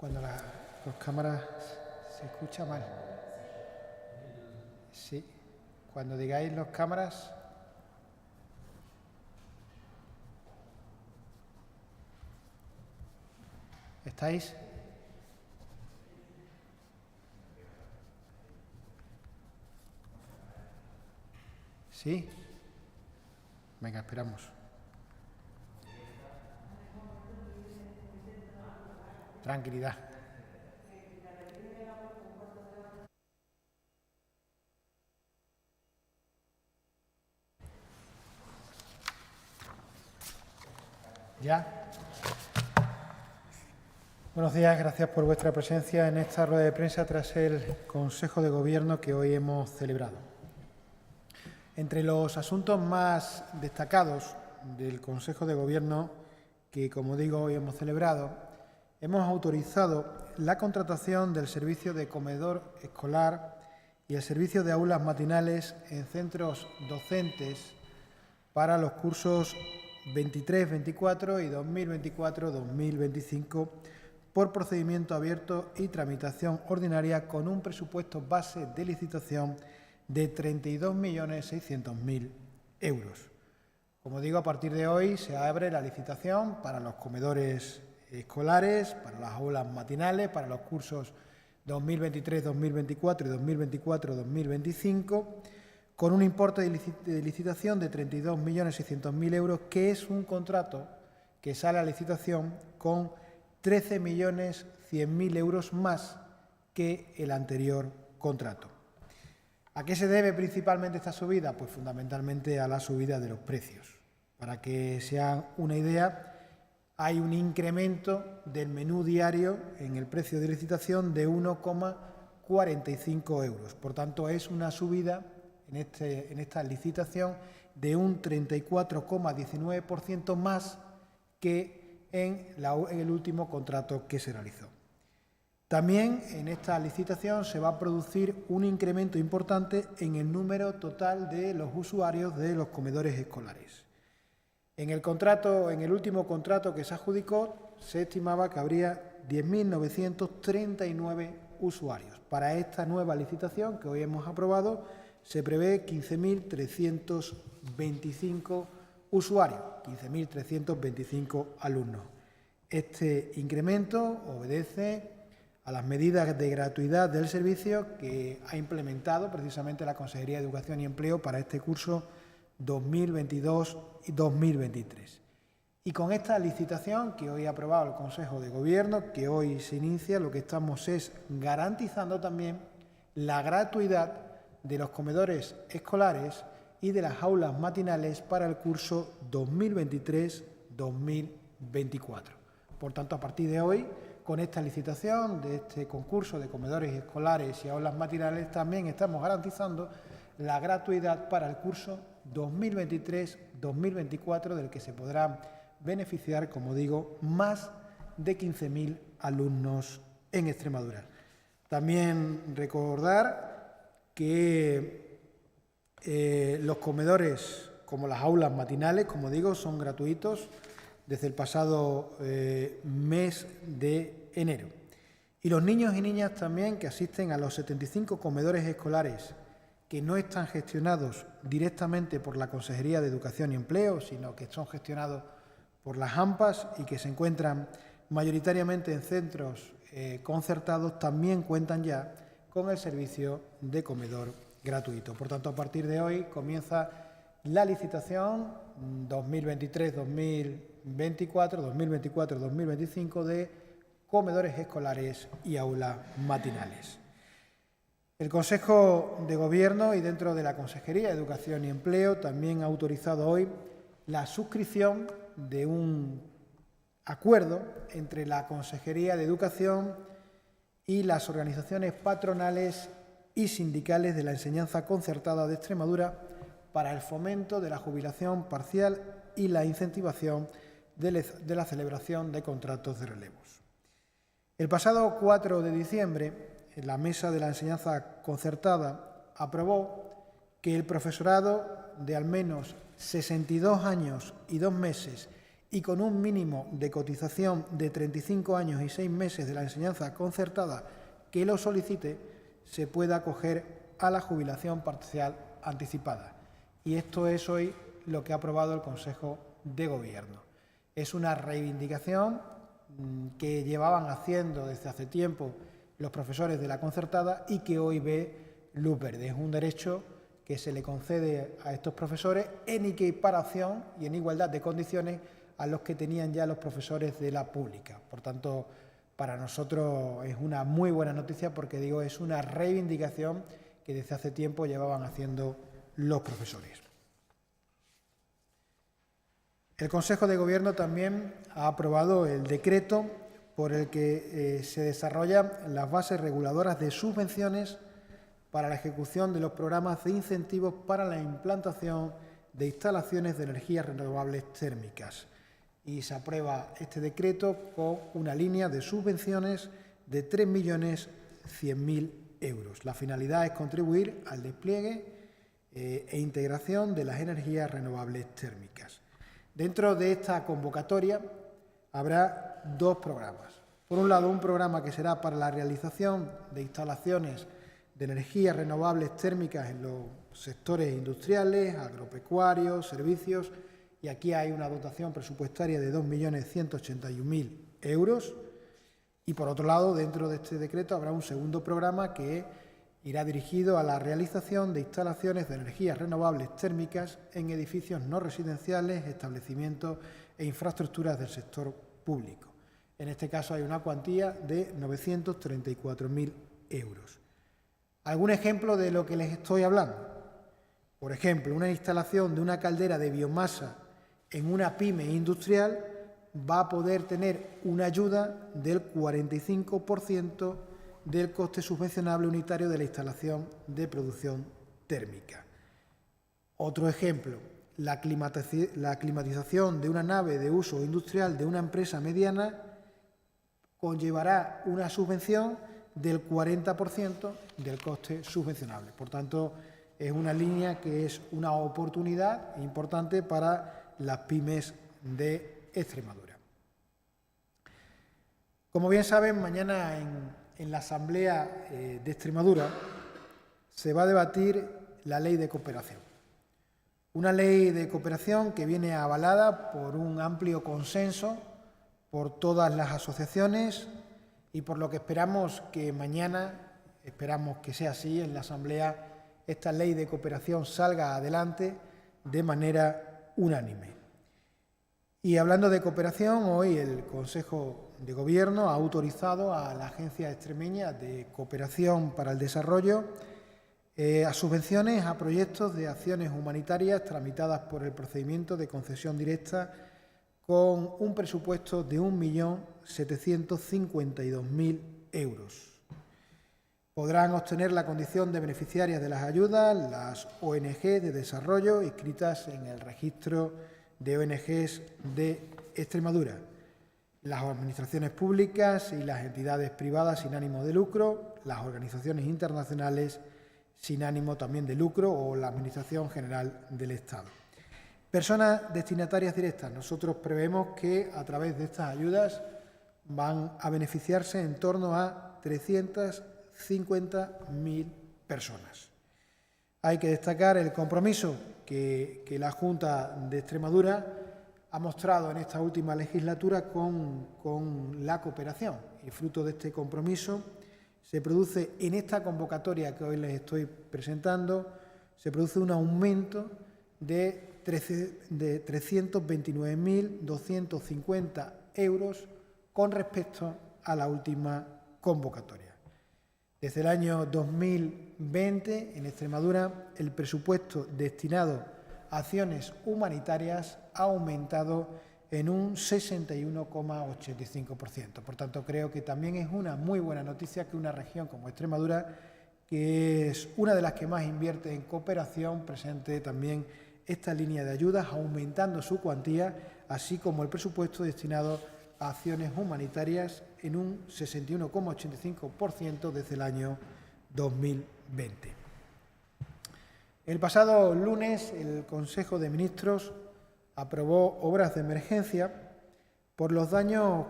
Cuando las cámaras se escucha mal. Sí. Cuando digáis las cámaras. ¿Estáis? ¿Sí? Venga, esperamos. Tranquilidad. ¿Ya? Buenos días, gracias por vuestra presencia en esta rueda de prensa tras el Consejo de Gobierno que hoy hemos celebrado. Entre los asuntos más destacados del Consejo de Gobierno que, como digo, hoy hemos celebrado, hemos autorizado la contratación del servicio de comedor escolar y el servicio de aulas matinales en centros docentes para los cursos 23-24 y 2024-2025 por procedimiento abierto y tramitación ordinaria con un presupuesto base de licitación de 32.600.000 euros. Como digo, a partir de hoy se abre la licitación para los comedores escolares, para las aulas matinales, para los cursos 2023-2024 y 2024-2025, con un importe de licitación de 32.600.000 euros, que es un contrato que sale a licitación con 13.100.000 euros más que el anterior contrato. ¿A qué se debe principalmente esta subida? Pues fundamentalmente a la subida de los precios. Para que se hagan una idea, hay un incremento del menú diario en el precio de licitación de 1,45 euros. Por tanto, es una subida en esta licitación de un 34,19% más que en el último contrato que se realizó. También en esta licitación se va a producir un incremento importante en el número total de los usuarios de los comedores escolares. En el último contrato que se adjudicó, se estimaba que habría 10.939 usuarios. Para esta nueva licitación que hoy hemos aprobado, se prevé 15.325 usuarios, 15.325 alumnos. Este incremento obedece a las medidas de gratuidad del servicio que ha implementado precisamente la Consejería de Educación y Empleo para este curso 2022 y 2023. Y con esta licitación que hoy ha aprobado el Consejo de Gobierno, que hoy se inicia, lo que estamos es garantizando también la gratuidad de los comedores escolares y de las aulas matinales para el curso 2023-2024. Por tanto, a partir de hoy, con esta licitación de este concurso de comedores escolares y aulas matinales, también estamos garantizando la gratuidad para el curso 2023-2024, del que se podrán beneficiar, como digo, más de 15.000 alumnos en Extremadura. También recordar que los comedores, como las aulas matinales, como digo, son gratuitos desde el pasado mes de enero. Y los niños y niñas también que asisten a los 75 comedores escolares que no están gestionados directamente por la Consejería de Educación y Empleo, sino que son gestionados por las AMPAs y que se encuentran mayoritariamente en centros concertados, también cuentan ya con el servicio de comedor gratuito. Por tanto, a partir de hoy comienza la licitación 2023-2024, 2024-2025 de comedores escolares y aulas matinales. El Consejo de Gobierno y dentro de la Consejería de Educación y Empleo también ha autorizado hoy la suscripción de un acuerdo entre la Consejería de Educación y las organizaciones patronales y sindicales de la enseñanza concertada de Extremadura para el fomento de la jubilación parcial y la incentivación de la celebración de contratos de relevos. El pasado 4 de diciembre, la Mesa de la Enseñanza Concertada aprobó que el profesorado de al menos 62 años y 2 meses y con un mínimo de cotización de 35 años y 6 meses de la enseñanza concertada que lo solicite, se pueda acoger a la jubilación parcial anticipada. Y esto es hoy lo que ha aprobado el Consejo de Gobierno. Es una reivindicación que llevaban haciendo desde hace tiempo los profesores de la concertada y que hoy ve luz verde. Es un derecho que se le concede a estos profesores en equiparación y en igualdad de condiciones a los que tenían ya los profesores de la pública. Por tanto, para nosotros es una muy buena noticia porque, digo, es una reivindicación que desde hace tiempo llevaban haciendo los profesores. El Consejo de Gobierno también ha aprobado el decreto por el que se desarrollan las bases reguladoras de subvenciones para la ejecución de los programas de incentivos para la implantación de instalaciones de energías renovables térmicas. Y se aprueba este decreto con una línea de subvenciones de 3.100.000 euros. La finalidad es contribuir al despliegue e integración de las energías renovables térmicas. Dentro de esta convocatoria habrá dos programas. Por un lado, un programa que será para la realización de instalaciones de energías renovables térmicas en los sectores industriales, agropecuarios, servicios, y aquí hay una dotación presupuestaria de 2.181.000 euros. Y por otro lado, dentro de este decreto habrá un segundo programa que irá dirigido a la realización de instalaciones de energías renovables térmicas en edificios no residenciales, establecimientos e infraestructuras del sector público. En este caso hay una cuantía de 934.000 euros. ¿Algún ejemplo de lo que les estoy hablando? Por ejemplo, una instalación de una caldera de biomasa en una pyme industrial va a poder tener una ayuda del 45% del coste subvencionable unitario de la instalación de producción térmica. Otro ejemplo, la climatización de una nave de uso industrial de una empresa mediana conllevará una subvención del 40% del coste subvencionable. Por tanto, es una línea que es una oportunidad importante para las pymes de Extremadura. Como bien saben, mañana en la Asamblea de Extremadura se va a debatir la Ley de Cooperación. Una ley de cooperación que viene avalada por un amplio consenso por todas las asociaciones y por lo que esperamos que mañana, esperamos que sea así, en la Asamblea esta ley de cooperación salga adelante de manera unánime. Y hablando de cooperación, hoy el Consejo de Gobierno ha autorizado a la Agencia Extremeña de Cooperación para el Desarrollo a subvenciones a proyectos de acciones humanitarias tramitadas por el procedimiento de concesión directa con un presupuesto de 1.752.000 euros. Podrán obtener la condición de beneficiarias de las ayudas las ONG de desarrollo inscritas en el registro de ONGs de Extremadura, las administraciones públicas y las entidades privadas sin ánimo de lucro, las organizaciones internacionales sin ánimo también de lucro o la Administración General del Estado. Personas destinatarias directas. Nosotros prevemos que a través de estas ayudas van a beneficiarse en torno a 350.000 personas. Hay que destacar el compromiso que la Junta de Extremadura ha mostrado en esta última legislatura con la cooperación. Y fruto de este compromiso se produce en esta convocatoria que hoy les estoy presentando, se produce un aumento de 329.250 euros con respecto a la última convocatoria. Desde el año 2020, en Extremadura, el presupuesto destinado a acciones humanitarias ha aumentado en un 61,85%. Por tanto, creo que también es una muy buena noticia que una región como Extremadura, que es una de las que más invierte en cooperación, presente también esta línea de ayudas, aumentando su cuantía, así como el presupuesto destinado a acciones humanitarias en un 61,85% desde el año 2020. El pasado lunes, el Consejo de Ministros aprobó obras de emergencia por los daños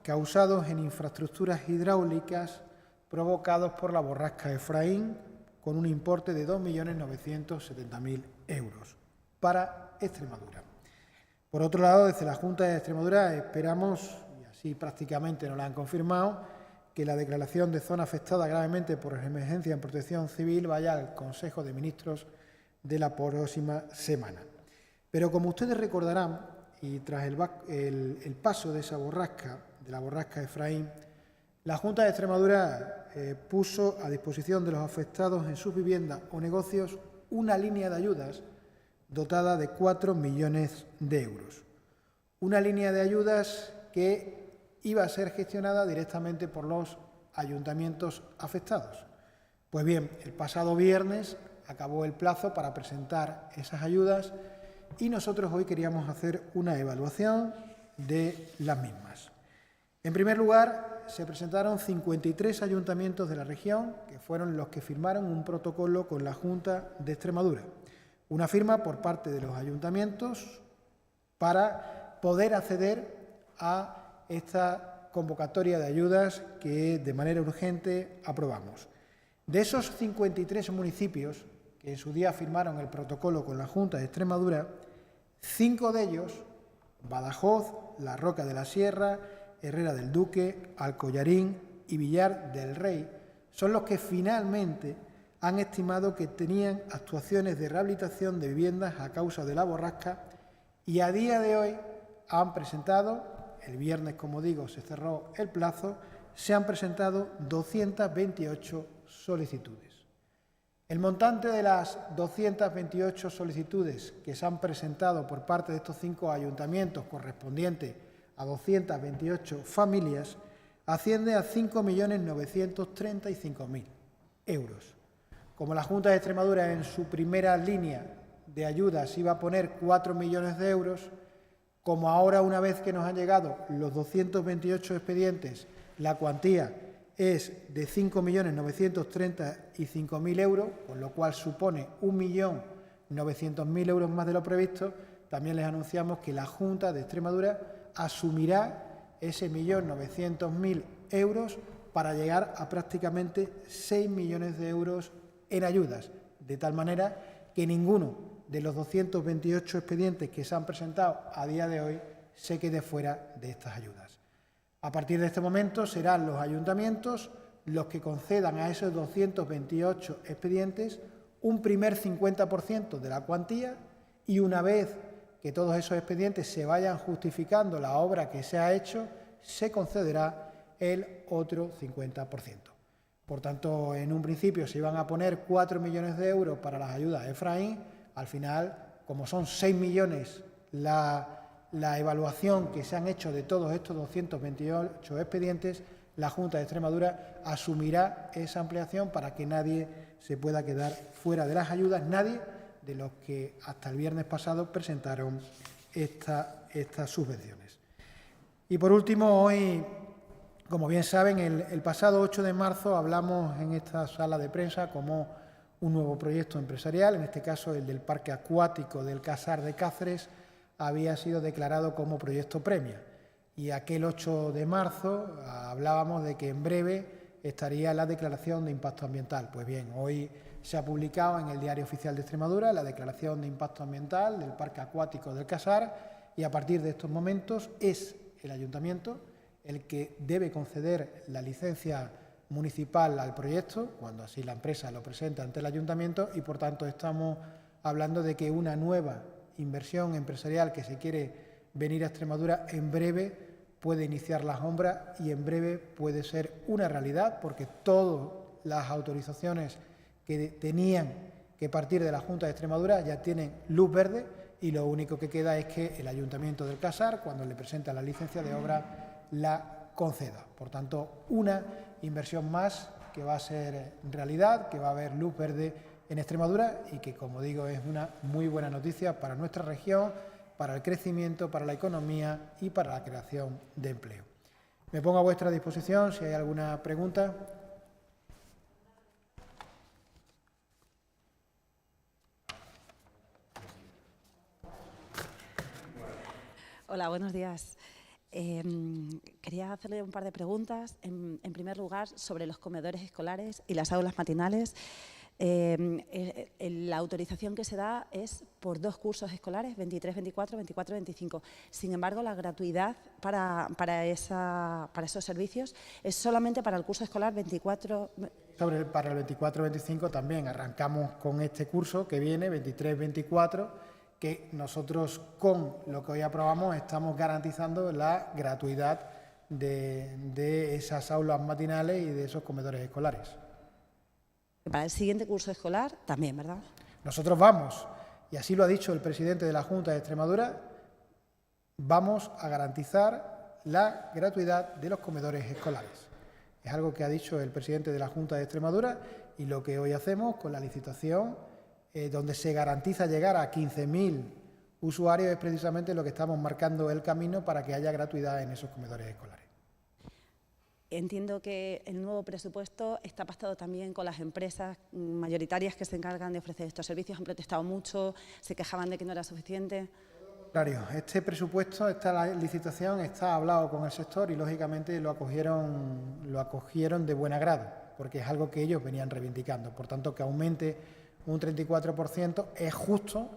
causados en infraestructuras hidráulicas provocados por la borrasca Efraín, con un importe de 2.970.000 euros para Extremadura. Por otro lado, desde la Junta de Extremadura esperamos, y así prácticamente nos lo han confirmado, que la declaración de zona afectada gravemente por emergencia en protección civil vaya al Consejo de Ministros de la próxima semana. Pero como ustedes recordarán, y tras el paso de esa borrasca, de la borrasca Efraín, la Junta de Extremadura puso a disposición de los afectados en sus viviendas o negocios una línea de ayudas dotada de 4 millones de euros. Una línea de ayudas que iba a ser gestionada directamente por los ayuntamientos afectados. Pues bien, el pasado viernes acabó el plazo para presentar esas ayudas y nosotros hoy queríamos hacer una evaluación de las mismas. En primer lugar, se presentaron 53 ayuntamientos de la región, que fueron los que firmaron un protocolo con la Junta de Extremadura. Una firma por parte de los ayuntamientos para poder acceder a esta convocatoria de ayudas que de manera urgente aprobamos. De esos 53 municipios que en su día firmaron el protocolo con la Junta de Extremadura, 5 de ellos, Badajoz, La Roca de la Sierra, Herrera del Duque, Alcollarín y Villar del Rey, son los que finalmente han estimado que tenían actuaciones de rehabilitación de viviendas a causa de la borrasca y a día de hoy han presentado, el viernes como digo se cerró el plazo, se han presentado 228 solicitudes. El montante de las 228 solicitudes que se han presentado por parte de estos 5 ayuntamientos correspondiente a 228 familias asciende a 5.935.000 euros. Como la Junta de Extremadura en su primera línea de ayudas iba a poner 4 millones de euros, como ahora una vez que nos han llegado los 228 expedientes, la cuantía es de 5.935.000 euros, con lo cual supone 1.900.000 euros más de lo previsto, también les anunciamos que la Junta de Extremadura asumirá ese 1.900.000 euros para llegar a prácticamente 6 millones de euros en ayudas, de tal manera que ninguno de los 228 expedientes que se han presentado a día de hoy se quede fuera de estas ayudas. A partir de este momento serán los ayuntamientos los que concedan a esos 228 expedientes un primer 50% de la cuantía y una vez que todos esos expedientes se vayan justificando la obra que se ha hecho, se concederá el otro 50%. Por tanto, en un principio se iban a poner 4 millones de euros para las ayudas de Efraín. Al final, como son 6 millones la evaluación que se han hecho de todos estos 228 expedientes, la Junta de Extremadura asumirá esa ampliación para que nadie se pueda quedar fuera de las ayudas, nadie de los que hasta el viernes pasado presentaron estas subvenciones. Y por último, hoy, como bien saben, el pasado 8 de marzo hablamos en esta sala de prensa como un nuevo proyecto empresarial, en este caso el del Parque Acuático del Casar de Cáceres, había sido declarado como proyecto premia. Y aquel 8 de marzo hablábamos de que en breve estaría la declaración de impacto ambiental. Pues bien, hoy se ha publicado en el Diario Oficial de Extremadura la declaración de impacto ambiental del Parque Acuático del Casar y a partir de estos momentos es el Ayuntamiento el que debe conceder la licencia municipal al proyecto, cuando así la empresa lo presenta ante el Ayuntamiento y por tanto estamos hablando de que una nueva inversión empresarial que se quiere venir a Extremadura en breve puede iniciar las obras y en breve puede ser una realidad porque todas las autorizaciones que tenían que partir de la Junta de Extremadura ya tienen luz verde y lo único que queda es que el Ayuntamiento del Casar, cuando le presenta la licencia de obra, la conceda. Por tanto, una inversión más que va a ser realidad, que va a haber luz verde en Extremadura y que, como digo, es una muy buena noticia para nuestra región, para el crecimiento, para la economía y para la creación de empleo. Me pongo a vuestra disposición si hay alguna pregunta. Hola, buenos días. Quería hacerle un par de preguntas. En primer lugar, sobre los comedores escolares y las aulas matinales. La autorización que se da es por 2 cursos escolares, 23-24, 24-25. Sin embargo, la gratuidad para esos servicios es solamente para el curso escolar 24. Para el 24-25 también arrancamos con este curso que viene, 23-24, que nosotros con lo que hoy aprobamos estamos garantizando la gratuidad de esas aulas matinales y de esos comedores escolares. Para el siguiente curso escolar también, ¿verdad? Nosotros vamos, y así lo ha dicho el presidente de la Junta de Extremadura, vamos a garantizar la gratuidad de los comedores escolares. Es algo que ha dicho el presidente de la Junta de Extremadura y lo que hoy hacemos con la licitación, donde se garantiza llegar a 15.000 usuarios, es precisamente lo que estamos marcando el camino para que haya gratuidad en esos comedores escolares. Entiendo que el nuevo presupuesto está pactado también con las empresas mayoritarias que se encargan de ofrecer estos servicios. Han protestado mucho, se quejaban de que no era suficiente. Claro, este presupuesto, esta licitación está hablado con el sector y lógicamente lo acogieron de buen agrado, porque es algo que ellos venían reivindicando. Por tanto, que aumente un 34% es justo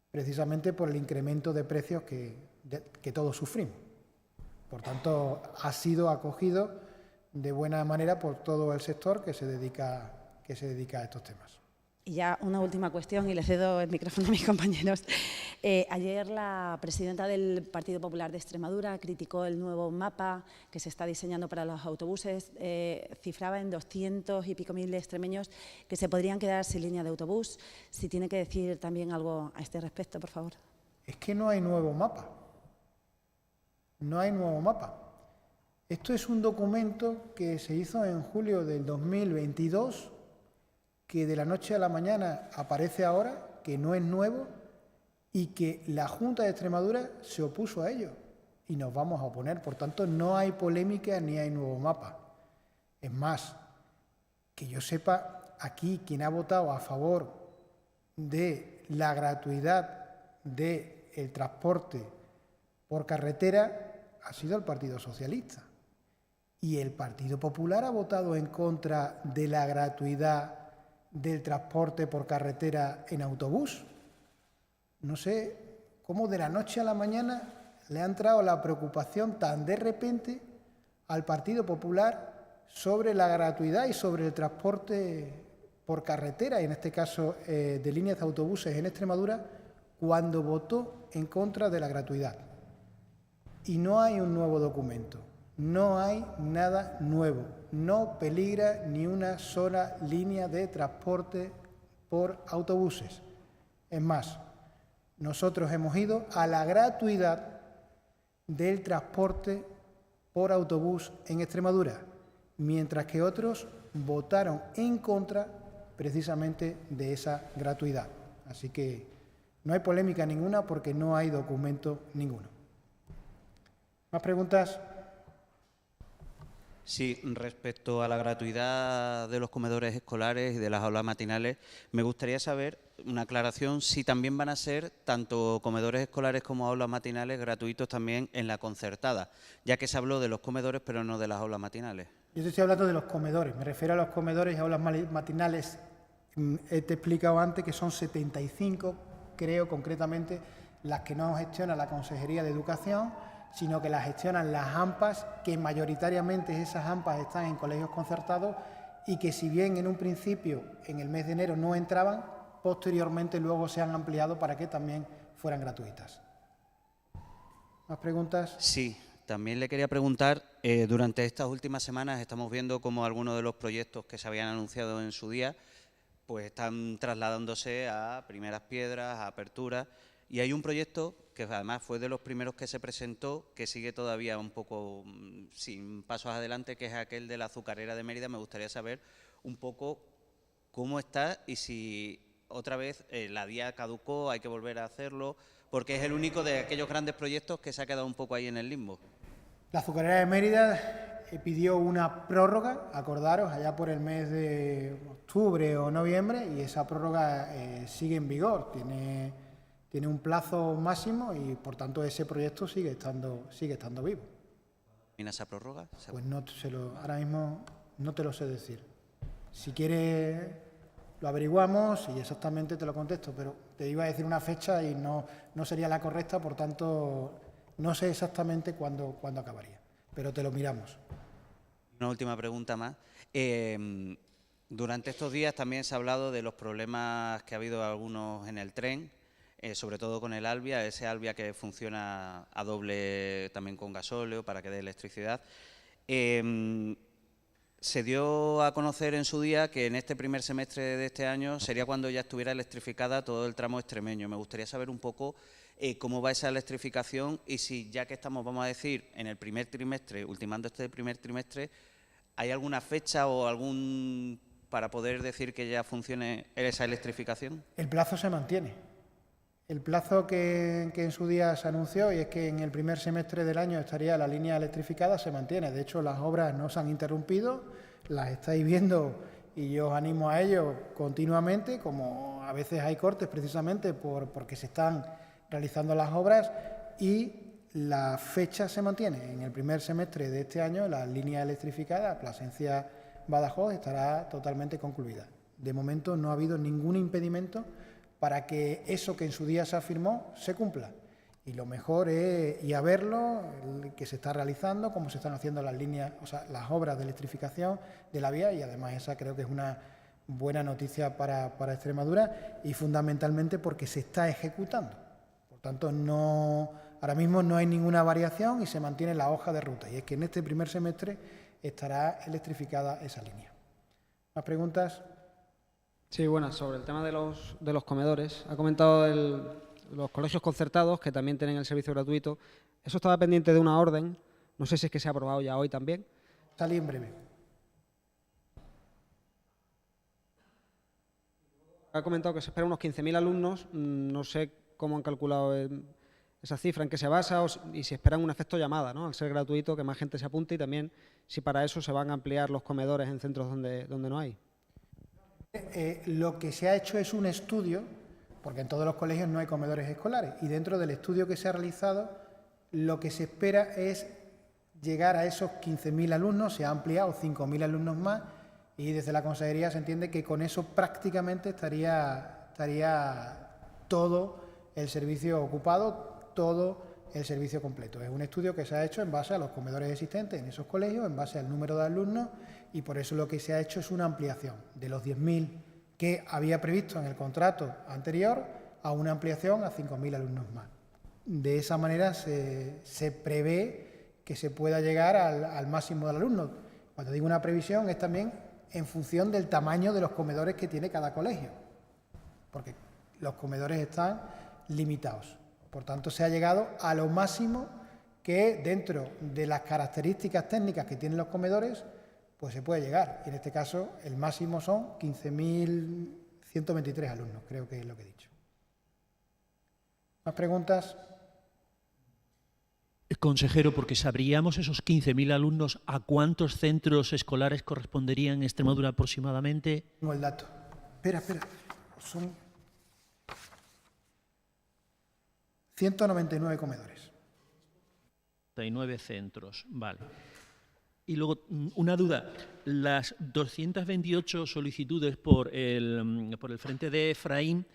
precisamente por el incremento de precios que todos sufrimos. Por tanto, ha sido acogido de buena manera por todo el sector que se dedica a estos temas. Y ya una última cuestión, y le cedo el micrófono a mis compañeros. Ayer la presidenta del Partido Popular de Extremadura criticó el nuevo mapa que se está diseñando para los autobuses. Cifraba en 200 y pico mil extremeños que se podrían quedar sin línea de autobús. Si tiene que decir también algo a este respecto, por favor. Es que no hay nuevo mapa. No hay nuevo mapa. Esto es un documento que se hizo en julio del 2022, que de la noche a la mañana aparece ahora, que no es nuevo y que la Junta de Extremadura se opuso a ello y nos vamos a oponer. Por tanto, no hay polémica ni hay nuevo mapa. Es más, que yo sepa, aquí quien ha votado a favor de la gratuidad del transporte por carretera ha sido el Partido Socialista. Y el Partido Popular ha votado en contra de la gratuidad del transporte por carretera en autobús. No sé cómo de la noche a la mañana le ha entrado la preocupación tan de repente al Partido Popular sobre la gratuidad y sobre el transporte por carretera, y en este caso de líneas de autobuses en Extremadura, cuando votó en contra de la gratuidad. Y no hay un nuevo documento, no hay nada nuevo, no peligra ni una sola línea de transporte por autobuses. Es más, nosotros hemos ido a la gratuidad del transporte por autobús en Extremadura, mientras que otros votaron en contra precisamente de esa gratuidad. Así que no hay polémica ninguna porque no hay documento ninguno. ¿Más preguntas? Sí, respecto a la gratuidad de los comedores escolares y de las aulas matinales, me gustaría saber una aclaración si también van a ser tanto comedores escolares como aulas matinales gratuitos también en la concertada, ya que se habló de los comedores pero no de las aulas matinales. Yo te estoy hablando de los comedores, me refiero a los comedores y aulas matinales. Te he explicado antes que son 75, creo concretamente, las que no gestiona la Consejería de Educación, sino que las gestionan las AMPAs, que mayoritariamente esas AMPAs están en colegios concertados y que si bien en un principio, en el mes de enero, no entraban, posteriormente luego se han ampliado para que también fueran gratuitas. ¿Más preguntas? Sí, también le quería preguntar, durante estas últimas semanas estamos viendo cómo algunos de los proyectos que se habían anunciado en su día pues están trasladándose a primeras piedras, a aperturas, y hay un proyecto que además fue de los primeros que se presentó, que sigue todavía un poco sin pasos adelante, que es aquel de la azucarera de Mérida. Me gustaría saber un poco cómo está y si otra vez la vía caducó, hay que volver a hacerlo, porque es el único de aquellos grandes proyectos que se ha quedado un poco ahí en el limbo. La azucarera de Mérida pidió una prórroga, acordaros, allá por el mes de octubre o noviembre, y esa prórroga sigue en vigor. Tiene un plazo máximo y, por tanto, ese proyecto sigue estando vivo. ¿Termina esa prórroga? Pues ahora mismo no te lo sé decir. Si quieres, lo averiguamos y exactamente te lo contesto, pero te iba a decir una fecha y no sería la correcta, por tanto, no sé exactamente cuándo acabaría, pero te lo miramos. Una última pregunta más. Durante estos días también se ha hablado de los problemas que ha habido algunos en el tren, sobre todo con el Albia, ese Albia que funciona a doble también con gasóleo para que dé electricidad. Se dio a conocer en su día que en este primer semestre de este año sería cuando ya estuviera electrificada todo el tramo extremeño. Me gustaría saber un poco cómo va esa electrificación y si, ya que estamos, vamos a decir, en el primer trimestre, ultimando este primer trimestre, ¿hay alguna fecha o para poder decir que ya funcione esa electrificación? El plazo se mantiene. El plazo que en su día se anunció, y es que en el primer semestre del año estaría la línea electrificada, se mantiene. De hecho, las obras no se han interrumpido, las estáis viendo y yo os animo a ello continuamente, como a veces hay cortes precisamente porque se están realizando las obras, y la fecha se mantiene. En el primer semestre de este año la línea electrificada Plasencia-Badajoz estará totalmente concluida. De momento no ha habido ningún impedimento para que eso que en su día se afirmó se cumpla. Y lo mejor es ir a verlo, que se está realizando, cómo se están haciendo las líneas, las obras de electrificación de la vía, y además esa creo que es una buena noticia para Extremadura, y fundamentalmente porque se está ejecutando. Por tanto, ahora mismo no hay ninguna variación y se mantiene la hoja de ruta, y es que en este primer semestre estará electrificada esa línea. ¿Más preguntas? Sí, bueno, sobre el tema de los comedores, ha comentado los colegios concertados que también tienen el servicio gratuito. Eso estaba pendiente de una orden, no sé si es que se ha aprobado ya hoy también. Salí en breve. Ha comentado que se esperan unos 15.000 alumnos, no sé cómo han calculado esa cifra, en qué se basa y si esperan un efecto llamada, ¿no? Al ser gratuito, que más gente se apunte, y también si para eso se van a ampliar los comedores en centros donde no hay. Lo que se ha hecho es un estudio, porque en todos los colegios no hay comedores escolares, y dentro del estudio que se ha realizado, lo que se espera es llegar a esos 15.000 alumnos, se ha ampliado 5.000 alumnos más, y desde la Consejería se entiende que con eso prácticamente estaría todo el servicio ocupado, todo el servicio completo. Es un estudio que se ha hecho en base a los comedores existentes en esos colegios, en base al número de alumnos, y por eso lo que se ha hecho es una ampliación de los 10.000 que había previsto en el contrato anterior a una ampliación a 5.000 alumnos más. De esa manera se prevé que se pueda llegar al máximo de alumnos. Cuando digo una previsión es también en función del tamaño de los comedores que tiene cada colegio, porque los comedores están limitados. Por tanto, se ha llegado a lo máximo que dentro de las características técnicas que tienen los comedores, pues se puede llegar. Y en este caso, el máximo son 15.123 alumnos, creo que es lo que he dicho. ¿Más preguntas? Consejero, porque sabríamos esos 15.000 alumnos, ¿a cuántos centros escolares corresponderían en Extremadura aproximadamente? Tengo el dato. Espera. Son 199 comedores. 39 centros, vale. Y luego, una duda, las 228 solicitudes por el Frente de Efraín,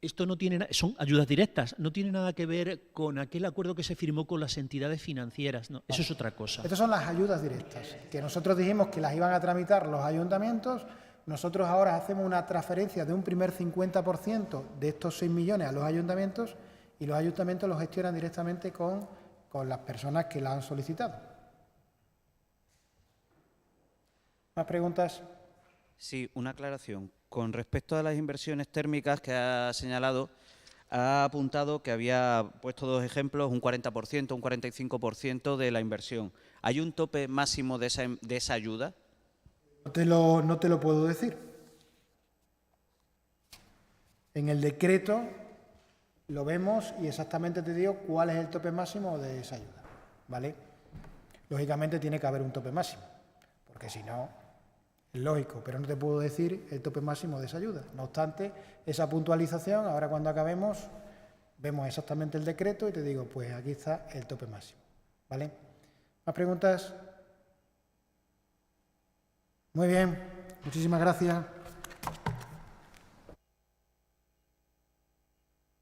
esto no tiene, son ayudas directas, no tiene nada que ver con aquel acuerdo que se firmó con las entidades financieras, no, eso es otra cosa. Estas son las ayudas directas, que nosotros dijimos que las iban a tramitar los ayuntamientos. Nosotros ahora hacemos una transferencia de un primer 50% de estos 6 millones a los ayuntamientos, y los ayuntamientos los gestionan directamente con las personas que la han solicitado. ¿Más preguntas? Sí, una aclaración. Con respecto a las inversiones térmicas que ha señalado, ha apuntado que había puesto dos ejemplos, un 40%, un 45% de la inversión. ¿Hay un tope máximo de esa ayuda? No te lo puedo decir. En el decreto lo vemos y exactamente te digo cuál es el tope máximo de esa ayuda, ¿vale? Lógicamente tiene que haber un tope máximo, porque si no, es lógico, pero no te puedo decir el tope máximo de esa ayuda. No obstante, esa puntualización, ahora cuando acabemos, vemos exactamente el decreto y te digo, pues aquí está el tope máximo, ¿vale? ¿Más preguntas? Muy bien, muchísimas gracias.